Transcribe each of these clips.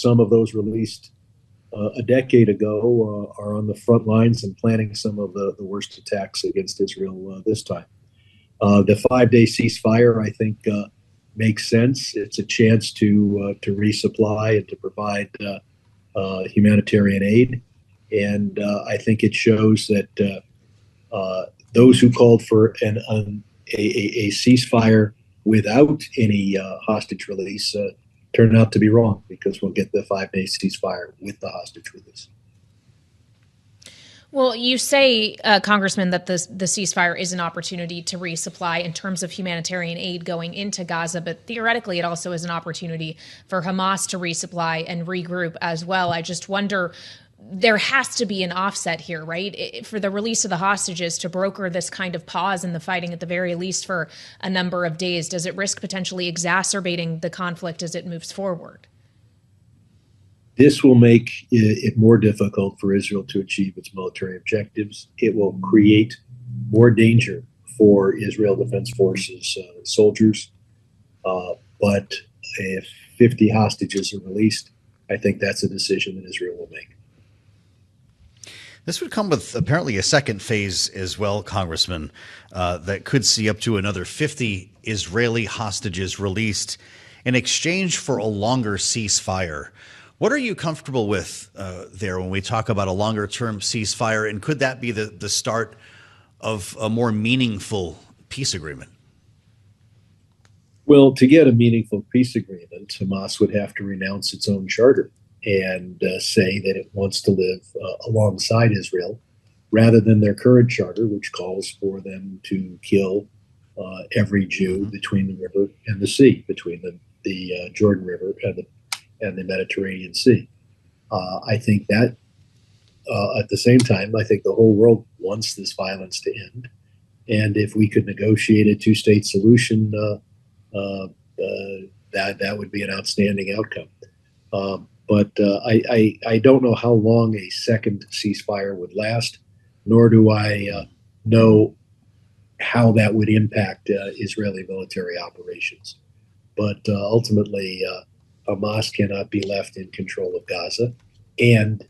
some of those released a decade ago are on the front lines and planning some of the worst attacks against Israel this time. The 5-day ceasefire, I think, makes sense. It's a chance to resupply and to provide humanitarian aid. And I think it shows that those who called for a ceasefire without any hostage release turn out to be wrong, because we'll get the 5-day ceasefire with the hostage release. Well, you say, Congressman, that the ceasefire is an opportunity to resupply in terms of humanitarian aid going into Gaza, but theoretically it also is an opportunity for Hamas to resupply and regroup as well. I just wonder, there has to be an offset here, right? For the release of the hostages to broker this kind of pause in the fighting, at the very least for a number of days, does it risk potentially exacerbating the conflict as it moves forward? This will make it more difficult for Israel to achieve its military objectives. It will create more danger for Israel Defense Forces soldiers. But if 50 hostages are released, I think that's a decision that Israel will make. This would come with apparently a second phase as well, Congressman, that could see up to another 50 Israeli hostages released in exchange for a longer ceasefire. What are you comfortable with there when we talk about a longer-term ceasefire, and could that be the start of a more meaningful peace agreement? Well, to get a meaningful peace agreement, Hamas would have to renounce its own charter and say that it wants to live alongside Israel, rather than their current charter, which calls for them to kill every Jew between the river and the sea, between the Jordan River and the Mediterranean Sea. I think that at the same time, I think the whole world wants this violence to end. And if we could negotiate a two-state solution, that would be an outstanding outcome. But I don't know how long a second ceasefire would last, nor do I know how that would impact Israeli military operations. But ultimately, Hamas cannot be left in control of Gaza. And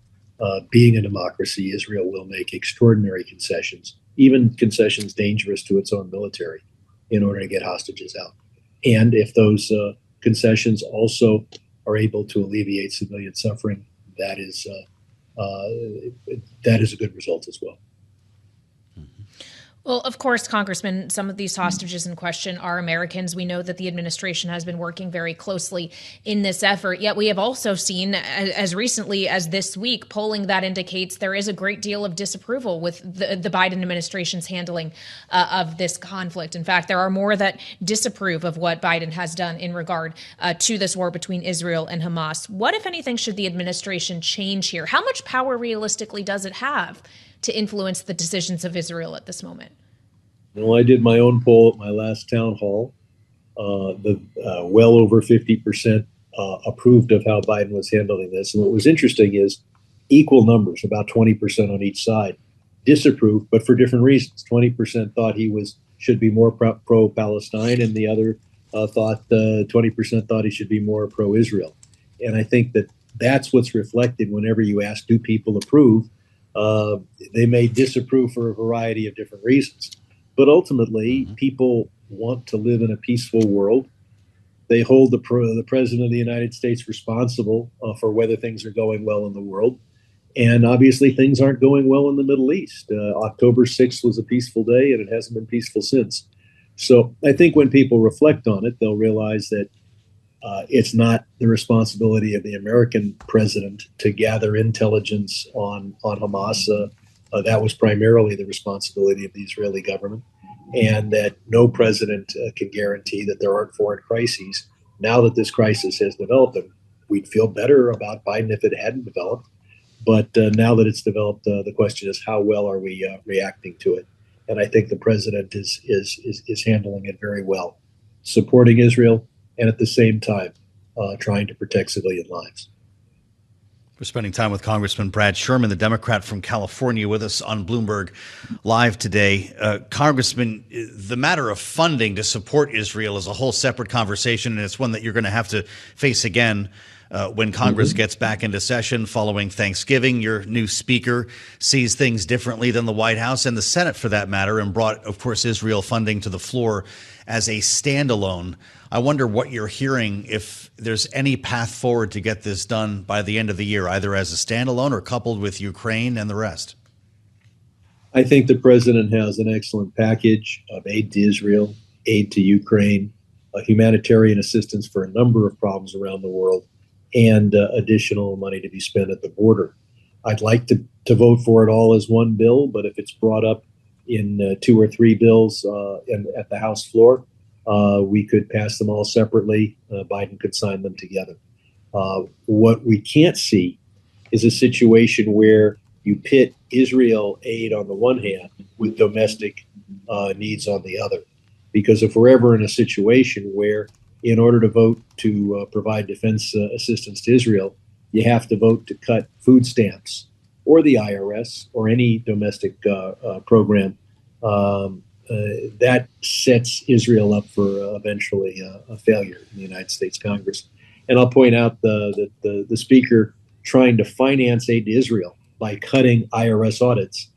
being a democracy, Israel will make extraordinary concessions, even concessions dangerous to its own military, in order to get hostages out. And if those concessions also are able to alleviate civilian suffering, that is a good result as well. Well, of course, Congressman, some of these hostages in question are Americans. We know that the administration has been working very closely in this effort. Yet we have also seen, as recently as this week, polling that indicates there is a great deal of disapproval with the Biden administration's handling of this conflict. In fact, there are more that disapprove of what Biden has done in regard to this war between Israel and Hamas. What, if anything, should the administration change here? How much power realistically does it have to influence the decisions of Israel at this moment? Well, I did my own poll at my last town hall. Well over 50% approved of how Biden was handling this. And what was interesting is equal numbers, about 20% on each side, disapproved, but for different reasons. 20% thought he should be more pro-Palestine, and the other 20% thought he should be more pro-Israel. And I think that's what's reflected whenever you ask, do people approve? They may disapprove for a variety of different reasons. But ultimately, people want to live in a peaceful world. They hold the President of the United States responsible for whether things are going well in the world. And obviously, things aren't going well in the Middle East. October 6th was a peaceful day, and it hasn't been peaceful since. So I think when people reflect on it, they'll realize that it's not the responsibility of the American president to gather intelligence on Hamas. That was primarily the responsibility of the Israeli government, and that no president can guarantee that there aren't foreign crises. Now that this crisis has developed, we'd feel better about Biden if it hadn't developed. But now that it's developed, the question is, how well are we reacting to it? And I think the president is handling it very well, supporting Israel, and at the same time trying to protect civilian lives. We're spending time with Congressman Brad Sherman, the Democrat from California, with us on Bloomberg Live today. Congressman, the matter of funding to support Israel is a whole separate conversation, and it's one that you're going to have to face again when Congress gets back into session following Thanksgiving. Your new speaker sees things differently than the White House and the Senate, for that matter, and brought, of course, Israel funding to the floor as a standalone. I wonder what you're hearing, if there's any path forward to get this done by the end of the year, either as a standalone or coupled with Ukraine and the rest. I think the president has an excellent package of aid to Israel, aid to Ukraine, humanitarian assistance for a number of problems around the world, and additional money to be spent at the border. I'd like to vote for it all as one bill, but if it's brought up in 2 or 3 bills at the House floor, we could pass them all separately. Biden could sign them together. What we can't see is a situation where you pit Israel aid on the one hand with domestic needs on the other. Because if we're ever in a situation where, in order to vote to provide defense assistance to Israel, you have to vote to cut food stamps or the IRS or any domestic program, that sets Israel up for eventually a failure in the United States Congress. And I'll point out that the speaker trying to finance aid to Israel by cutting IRS audits,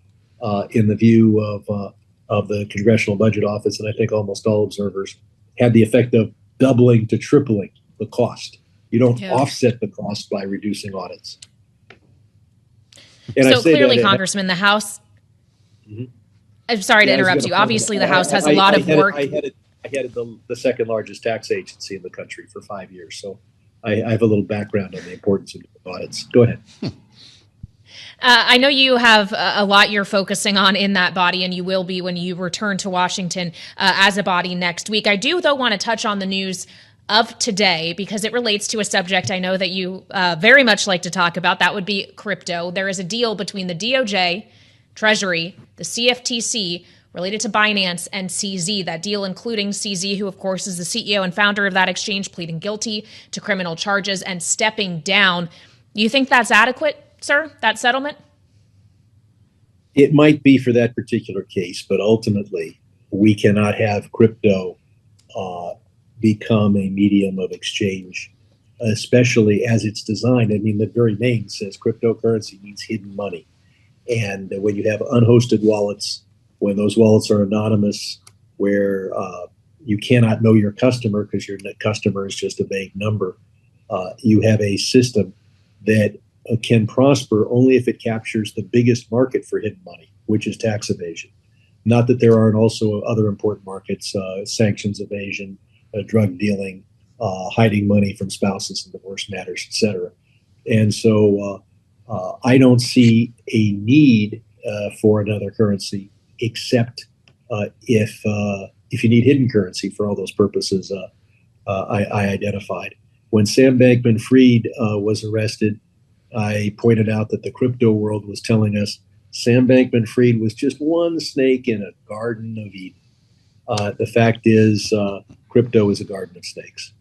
in the view of the Congressional Budget Office, and I think almost all observers, had the effect of doubling to tripling the cost. You don't offset the cost by reducing audits. And so clearly, Congressman, the House. Mm-hmm. I'm sorry to interrupt you. Obviously, the House has a lot of work. I headed the second largest tax agency in the country for 5 years, so I have a little background on the importance of audits. Go ahead. I know you have a lot you're focusing on in that body, and you will be when you return to Washington as a body next week. I do, though, want to touch on the news of today because it relates to a subject I know that you very much like to talk about. That would be crypto. There is a deal between the DOJ, Treasury, the CFTC related to Binance and CZ. That deal including CZ, who, of course, is the CEO and founder of that exchange, pleading guilty to criminal charges and stepping down. You think that's adequate, sir, that settlement? It might be for that particular case, but ultimately we cannot have crypto become a medium of exchange, especially as it's designed. I mean, the very name says cryptocurrency means hidden money. And when you have unhosted wallets, when those wallets are anonymous, where you cannot know your customer because your customer is just a vague number, you have a system that can prosper only if it captures the biggest market for hidden money, which is tax evasion. Not that there aren't also other important markets, sanctions evasion, drug dealing, hiding money from spouses in divorce matters, et cetera. And so I don't see a need for another currency, except if you need hidden currency for all those purposes I identified. When Sam Bankman-Fried was arrested, I pointed out that the crypto world was telling us Sam Bankman-Fried was just one snake in a garden of Eden. The fact is, crypto is a garden of snakes.